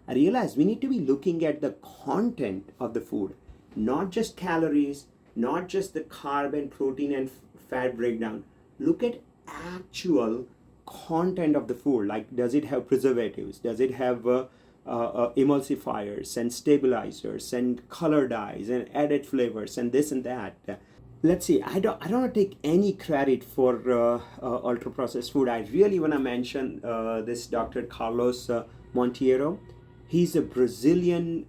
I realized we need to be looking at the content of the food, not just calories, not just the carb and protein and fat breakdown. Look at actual content of the food. Like, does it have preservatives? Does it have emulsifiers and stabilizers and color dyes and added flavors and this and that? Let's see. I don't want to take any credit for ultra processed food. I really want to mention this Dr. Carlos Monteiro. He's a Brazilian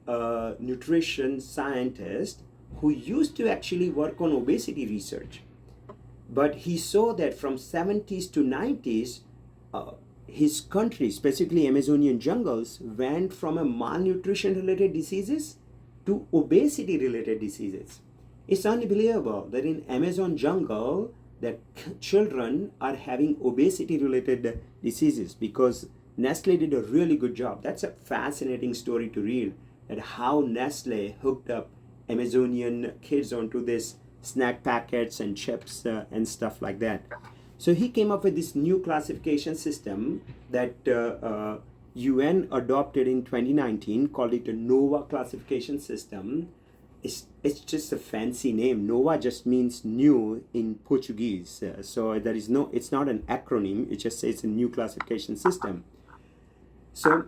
nutrition scientist who used to actually work on obesity research, but he saw that from 70s to 90s, his country, specifically Amazonian jungles, went from a malnutrition related diseases to obesity related diseases. It's unbelievable that in Amazon jungle that children are having obesity related diseases because Nestle did a really good job. That's a fascinating story to read, that how Nestle hooked up Amazonian kids onto this snack packets and chips and stuff like that. So he came up with this new classification system that UN adopted in 2019, called it a NOVA classification system. It's just a fancy name. NOVA just means new in Portuguese. So there is no, it's not an acronym. It just says a new classification system. So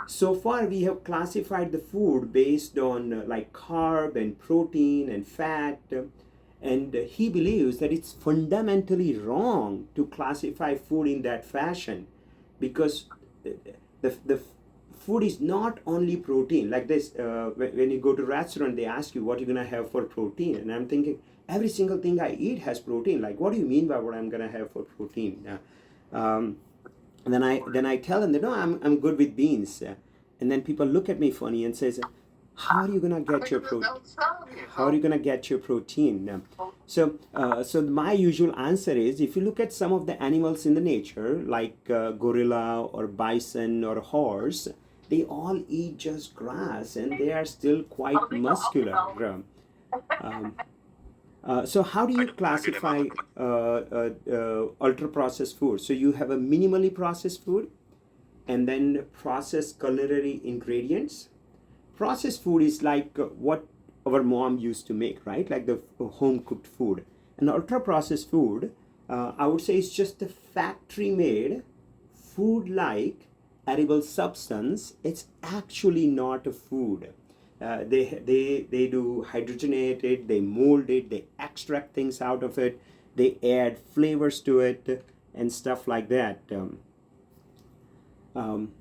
so far we have classified the food based on like carb and protein and fat. And he believes that it's fundamentally wrong to classify food in that fashion, because the food is not only protein. Like this, when you go to a restaurant, they ask you what you're going to have for protein. And I'm thinking, every single thing I eat has protein. Like, what do you mean by what I'm going to have for protein? And then I tell them that, no, I'm good with beans. And then people look at me funny and says, how are you gonna get your protein? How are you gonna get your protein? So my usual answer is, if you look at some of the animals in the nature, like gorilla or bison or horse, they all eat just grass and they are still quite muscular. So how do you classify ultra processed food? So you have a minimally processed food and then processed culinary ingredients. Processed food is like what our mom used to make, right? Like the home cooked food. And ultra processed food, I would say, is just a factory made food like edible substance. It's actually not a food. They do hydrogenate it, they mold it, they extract things out of it, they add flavors to it and stuff like that.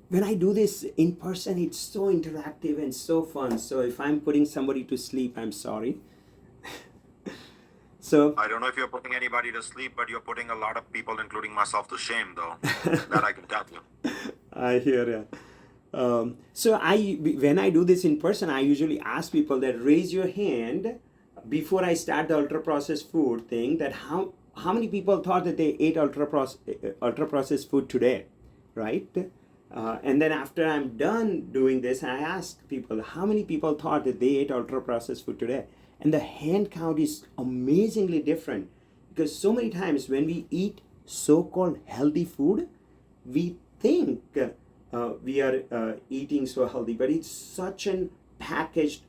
When I do this in person, it's so interactive and so fun. So if I'm putting somebody to sleep, I'm sorry. So I don't know if you're putting anybody to sleep, but you're putting a lot of people, including myself, to shame, though. That I can tell you. I hear you. So when I do this in person, I usually ask people that raise your hand before I start the ultra processed food thing, that how many people thought that they ate ultra processed food today, right? And then after I'm done doing this, I ask people, how many people thought that they ate ultra processed food today? And the hand count is amazingly different, because so many times when we eat so-called healthy food, we think we are eating so healthy, but it's such an packaged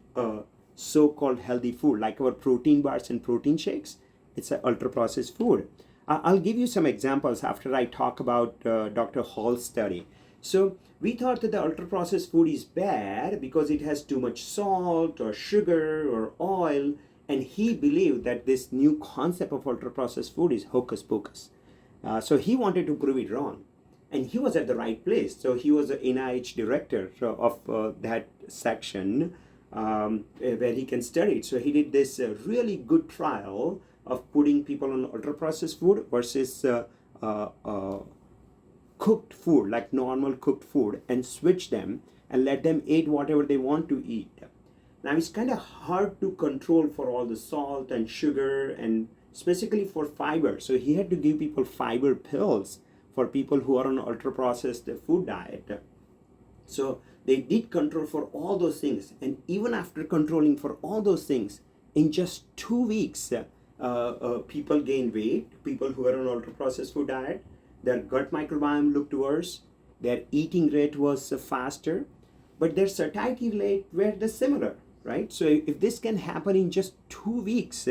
so-called healthy food, like our protein bars and protein shakes. It's an ultra processed food. I'll give you some examples after I talk about Dr. Hall's study. So we thought that the ultra processed food is bad because it has too much salt or sugar or oil, and he believed that this new concept of ultra processed food is hocus pocus. So he wanted to prove it wrong, and he was at the right place. So he was the NIH director of that section where he can study it. So he did this really good trial of putting people on ultra processed food versus cooked food, like normal cooked food, and switch them and let them eat whatever they want to eat. Now it's kind of hard to control for all the salt and sugar, and specifically for fiber. So he had to give people fiber pills for people who are on ultra processed food diet. So they did control for all those things, and even after controlling for all those things, in just 2 weeks, people gain weight. People who are on ultra processed food diet, their gut microbiome looked worse, their eating rate was faster, but their satiety rate were the similar, right? So if this can happen in just 2 weeks,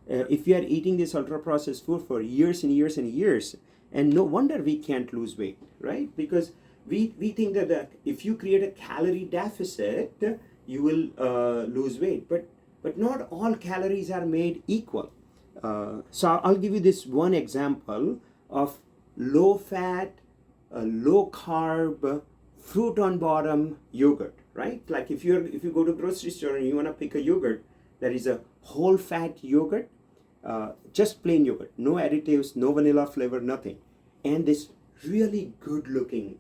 if we are eating this ultra processed food for years and years and years, and no wonder we can't lose weight, right? Because we think that if you create a calorie deficit, you will lose weight, but not all calories are made equal. So I'll give you this one example of low fat, low carb, fruit on bottom yogurt, right? Like if you go to a grocery store and you want to pick a yogurt, there is a whole fat yogurt, just plain yogurt, no additives, no vanilla flavor, nothing, and this really good looking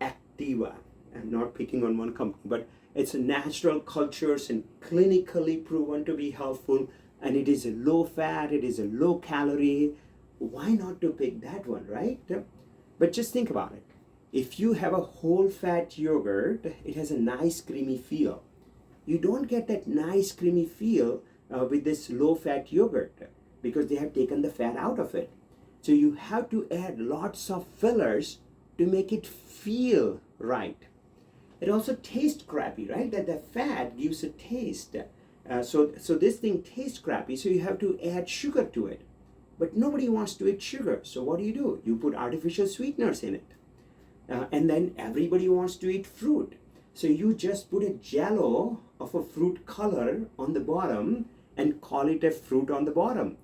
Activa. I'm not picking on one company, but it's a natural cultures and clinically proven to be helpful, and it is a low fat, it is a low calorie. Why not to pick that one, right? But just think about it. If you have a whole fat yogurt, it has a nice creamy feel. You don't get that nice creamy feel with this low fat yogurt because they have taken the fat out of it. So you have to add lots of fillers to make it feel right. It also tastes crappy, right? That the fat gives a taste. So this thing tastes crappy, so you have to add sugar to it. But nobody wants to eat sugar. So what do? You put artificial sweeteners in it. And then everybody wants to eat fruit. So you just put a jello of a fruit color on the bottom and call it a fruit on the bottom.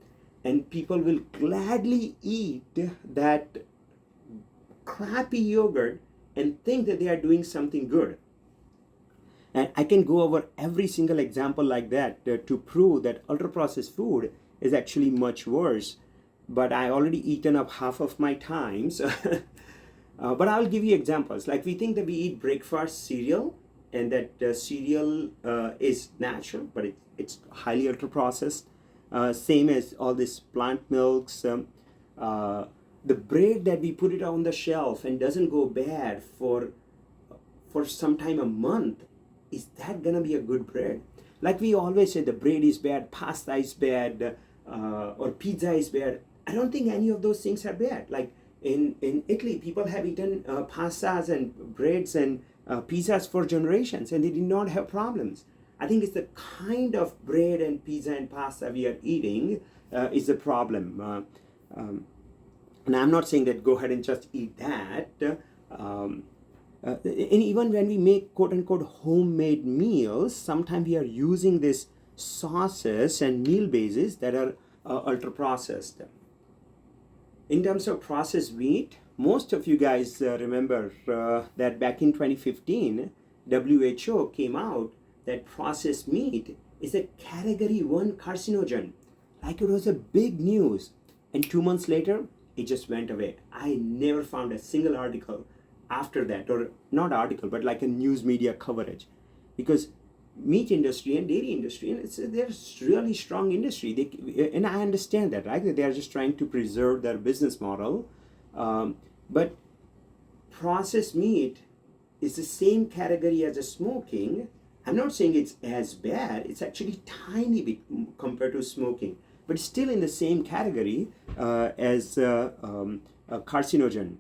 And people will gladly eat that crappy yogurt and think that they are doing something good. And I can go over every single example like that to prove that ultra-processed food is actually much worse. But I already eaten up half of my time. So but I'll give you examples. Like we think that we eat breakfast cereal and that cereal is natural, but it's highly ultra-processed. Same as all these plant milks. The bread that we put it on the shelf and doesn't go bad for sometime a month, is that gonna be a good bread? Like we always say the bread is bad, pasta is bad, or pizza is bad. I don't think any of those things are bad. Like in Italy, people have eaten pastas and breads and pizzas for generations and they did not have problems. I think it's the kind of bread and pizza and pasta we are eating is the problem. And I'm not saying that go ahead and just eat that. And even when we make quote-unquote homemade meals, sometimes we are using these sauces and meal bases that are ultra-processed. In terms of processed meat, most of you guys remember that back in 2015, WHO came out that processed meat is a category 1 carcinogen. Like it was a big news. And 2 months later, it just went away. I never found a single article after that, or not article, but like a news media coverage, because meat industry and dairy industry, and they're really strong industry. And I understand that, right? That they are just trying to preserve their business model. But processed meat is the same category as a smoking. I'm not saying it's as bad. It's actually tiny bit compared to smoking, but still in the same category as a carcinogen.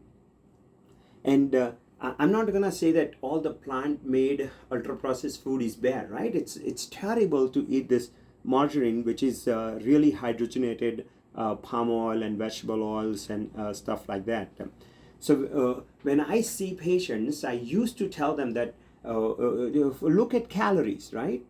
And I'm not gonna say that all the plant-made ultra-processed food is bad, right? It's terrible to eat this margarine, which is really hydrogenated palm oil and vegetable oils and stuff like that. So when I see patients, I used to tell them that look at calories, right?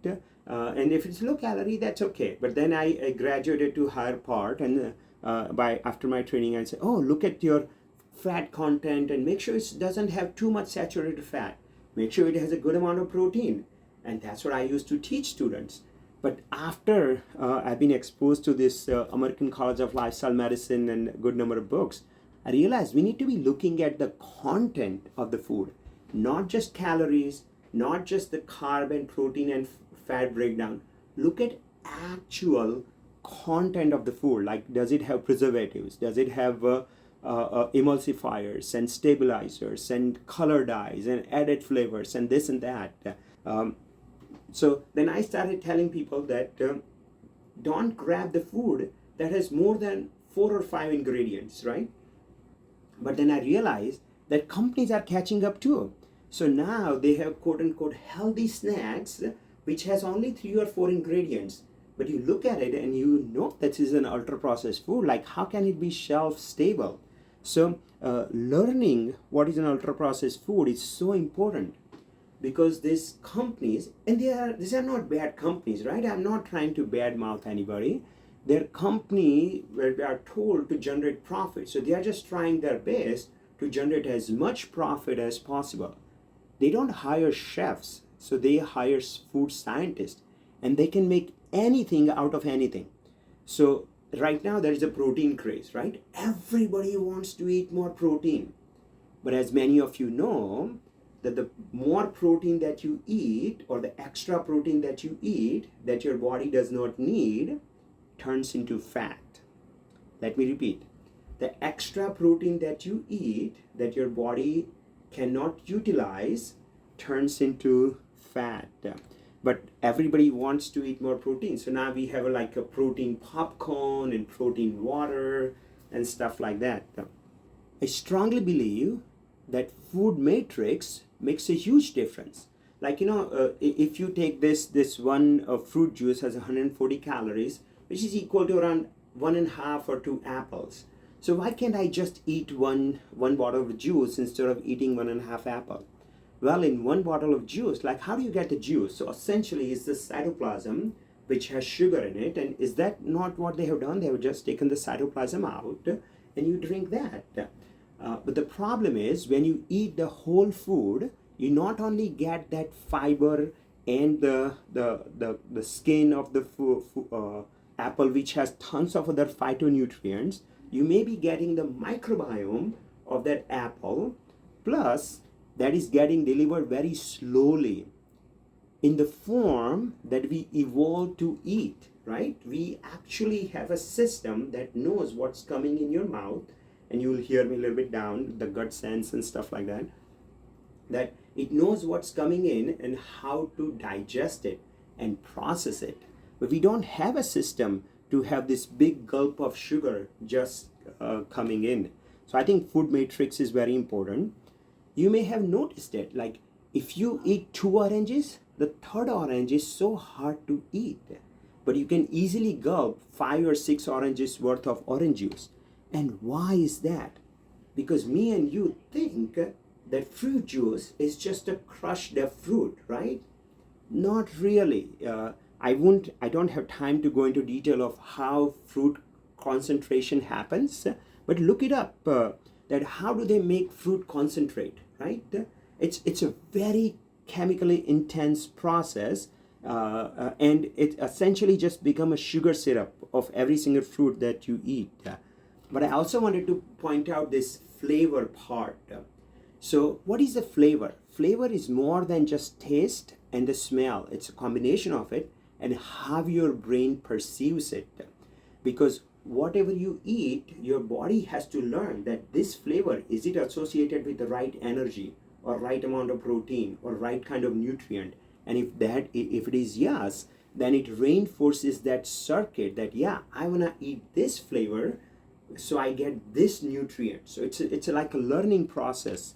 And if it's low calorie, that's okay. But then I graduated to higher part, and after my training, I said, oh, look at your fat content and make sure it doesn't have too much saturated fat. Make sure it has a good amount of protein. And that's what I used to teach students. But after I've been exposed to this American College of Lifestyle Medicine and a good number of books, I realized we need to be looking at the content of the food, not just calories, not just the carb and protein and fat breakdown. Look at actual content of the food. Like, does it have preservatives? Does it have emulsifiers and stabilizers and color dyes and added flavors and this and that? So then I started telling people that don't grab the food that has more than 4 or 5 ingredients, right? But then I realized that companies are catching up too. So now they have quote unquote healthy snacks which has only 3 or 4 ingredients. But you look at it and you know that is an ultra processed food. Like, how can it be shelf stable? So learning what is an ultra processed food is so important, because these companies, and these are not bad companies, right? I'm not trying to badmouth anybody. They're company where they are told to generate profit. So they are just trying their best to generate as much profit as possible. They don't hire chefs, so they hire food scientists, and they can make anything out of anything. So right now there is a protein craze, right? Everybody wants to eat more protein. But as many of you know, that the more protein that you eat, or the extra protein that you eat that your body does not need, turns into fat. Let me repeat. The extra protein that you eat that your body cannot utilize turns into fat. But everybody wants to eat more protein. So now we have like a protein popcorn and protein water and stuff like that. I strongly believe that food matrix makes a huge difference. Like, if you take this one fruit juice has 140 calories, which is equal to around 1.5 or 2 apples. So why can't I just eat one bottle of juice instead of eating 1.5 apple? Well, in one bottle of juice, like, how do you get the juice? So essentially it's the cytoplasm which has sugar in it. And is that not what they have done? They have just taken the cytoplasm out and you drink that. But the problem is, when you eat the whole food, you not only get that fiber and the skin of the apple, which has tons of other phytonutrients, you may be getting the microbiome of that apple, plus that is getting delivered very slowly in the form that we evolved to eat, right? We actually have a system that knows what's coming in your mouth, and you will hear me a little bit down, the gut sense and stuff like that, that it knows what's coming in and how to digest it and process it. But we don't have a system to have this big gulp of sugar just coming in. So I think food matrix is very important. You may have noticed it, like if you eat 2 oranges, the third orange is so hard to eat, but you can easily gulp 5 or 6 oranges worth of orange juice. And why is that? Because me and you think that fruit juice is just a crushed up fruit, right? Not really. I don't have time to go into detail of how fruit concentration happens, but look it up. That how do they make fruit concentrate, right? It's a very chemically intense process, and it essentially just become a sugar syrup of every single fruit that you eat. But I also wanted to point out this flavor part. So what is the flavor? Flavor is more than just taste and the smell. It's a combination of it and how your brain perceives it. Because whatever you eat, your body has to learn that this flavor, is it associated with the right energy or right amount of protein or right kind of nutrient? And if it is yes, then it reinforces that circuit that, yeah, I want to eat this flavor so I get this nutrient. So it's like a learning process.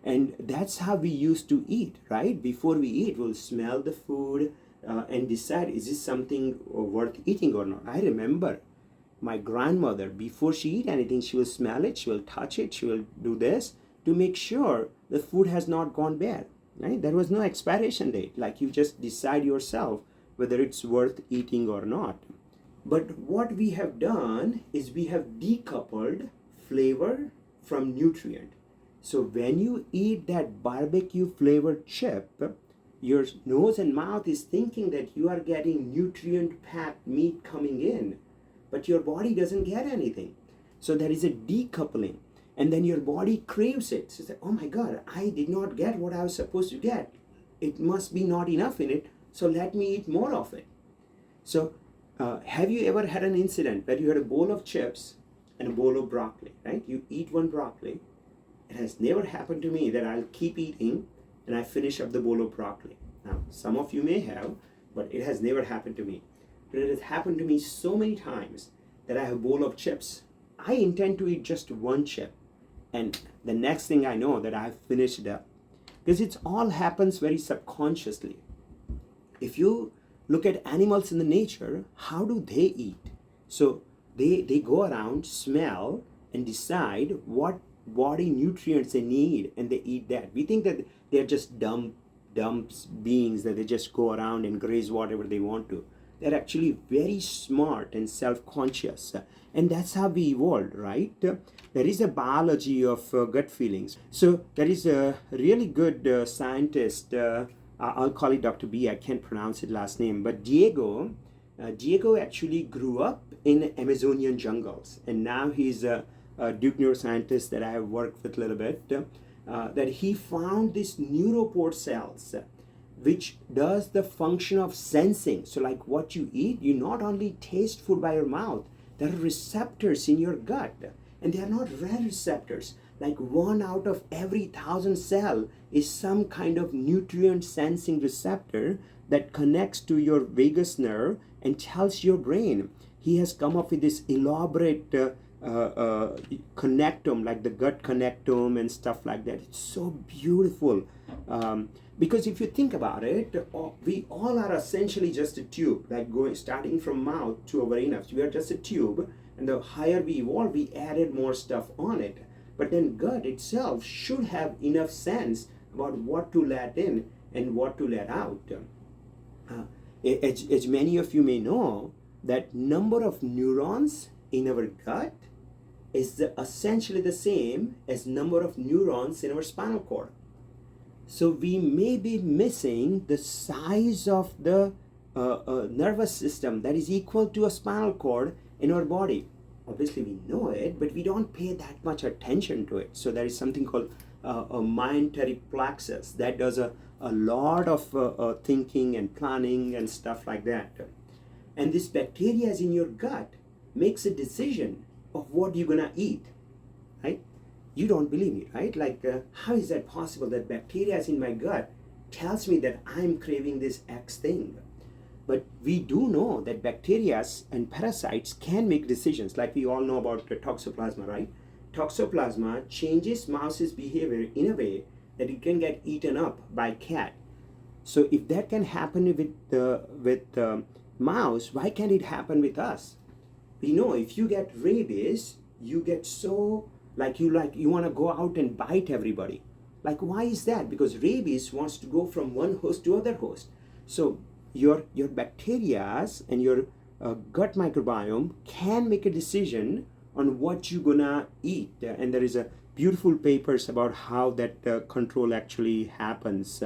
And that's how we used to eat, right? Before we eat, we'll smell the food and decide, is this something worth eating or not? I remember my grandmother, before she eat anything, she will smell it, she will touch it, she will do this to make sure the food has not gone bad, right? There was no expiration date. Like, you just decide yourself whether it's worth eating or not. But what we have done is we have decoupled flavor from nutrient. So when you eat that barbecue flavored chip, your nose and mouth is thinking that you are getting nutrient packed meat coming in, but your body doesn't get anything. So there is a decoupling, and then your body craves it. So it's like, oh my God, I did not get what I was supposed to get. It must be not enough in it, so let me eat more of it. So have you ever had an incident where you had a bowl of chips and a bowl of broccoli, right? You eat one broccoli. It has never happened to me that I'll keep eating and I finish up the bowl of broccoli. Now, some of you may have, but it has never happened to me. But it has happened to me so many times that I have a bowl of chips. I intend to eat just one chip, And the next thing I know that I've finished it up. Because it all happens very subconsciously. If you look at animals in the nature, how do they eat? So they go around, smell, and decide what body nutrients they need, and they eat that. We think that they're just dumb beings, that they just go around and graze whatever they want to. They're actually very smart and self-conscious. And that's how we evolved, right? There is a biology of gut feelings. So there is a really good scientist, I'll call it Dr. B, I can't pronounce his last name, but Diego actually grew up in Amazonian jungles. And now he's a Duke neuroscientist that I have worked with a little bit, that he found these neuropore cells, which does the function of sensing. So like what you eat, you not only taste food by your mouth, there are receptors in your gut, and they are not rare receptors. Like 1 out of every 1,000 cell is some kind of nutrient sensing receptor that connects to your vagus nerve and tells your brain. He has come up with this elaborate connectome, like the gut connectome and stuff like that. It's so beautiful. Because if you think about it, we all are essentially just a tube, like starting from mouth to our anus. We are just a tube, and the higher we evolve, we added more stuff on it. But then gut itself should have enough sense about what to let in and what to let out. As many of you may know, that number of neurons in our gut is essentially the same as number of neurons in our spinal cord. So we may be missing the size of the nervous system that is equal to a spinal cord in our body. Obviously we know it, but we don't pay that much attention to it. So there is something called a mindteric plexus that does a lot of thinking and planning and stuff like that. And this bacteria is in your gut makes a decision of what you're gonna eat, right? You don't believe me, right? Like, how is that possible that bacteria is in my gut tells me that I'm craving this X thing? But we do know that bacteria and parasites can make decisions, like we all know about the toxoplasma, right? Toxoplasma changes mouse's behavior in a way that it can get eaten up by cat. So if that can happen with mouse, why can't it happen with us? We know if you get rabies, you get so you want to go out and bite everybody. Like, why is that? Because rabies wants to go from one host to other host. So your bacteria and your gut microbiome can make a decision on what you're gonna eat. And there is a beautiful papers about how that control actually happens.